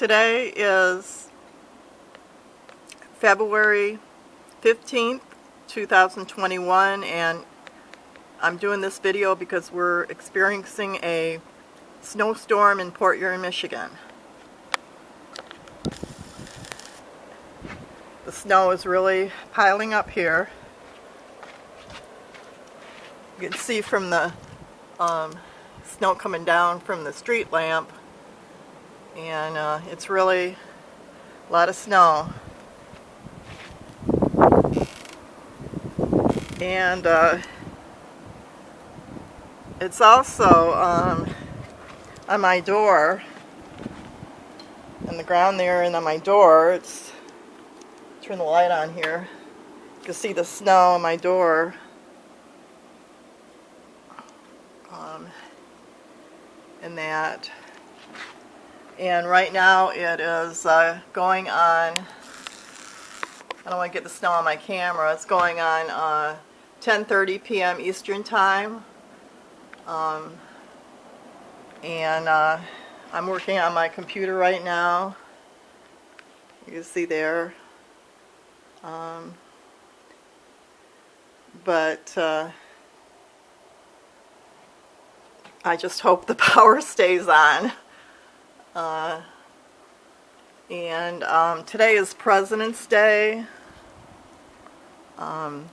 Today is February 15th, 2021, and I'm doing this video because we're experiencing a snowstorm in Port Huron, Michigan. The snow is really piling up here. You can see from the snow coming down from the street lamp, and it's really a lot of snow. And it's also on my door, on the ground there, and on my door. It's turn the light on here. You can see the snow on my door. And that. And right now it is going on, I don't want to get the snow on my camera, it's going on 10:30 p.m. Eastern Time. And I'm working on my computer right now. You can see there. But I just hope the power stays on. Today is President's Day. On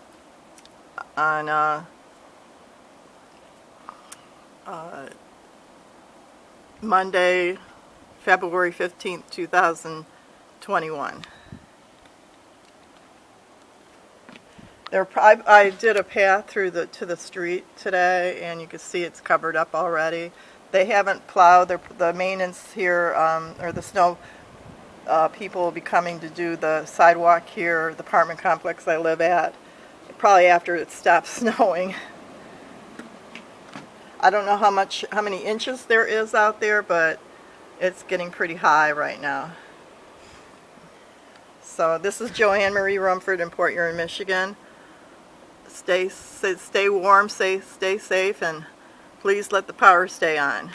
Monday, February 15th, 2021. I did a path through to the street today, and you can see it's covered up already. They haven't plowed. The maintenance here, or the snow people will be coming to do the sidewalk here, the apartment complex I live at, probably after it stops snowing. I don't know how many inches there is out there, but it's getting pretty high right now. So this is Joanne Marie Rumford in Port Huron, Michigan. Stay warm, stay safe, and please let the power stay on.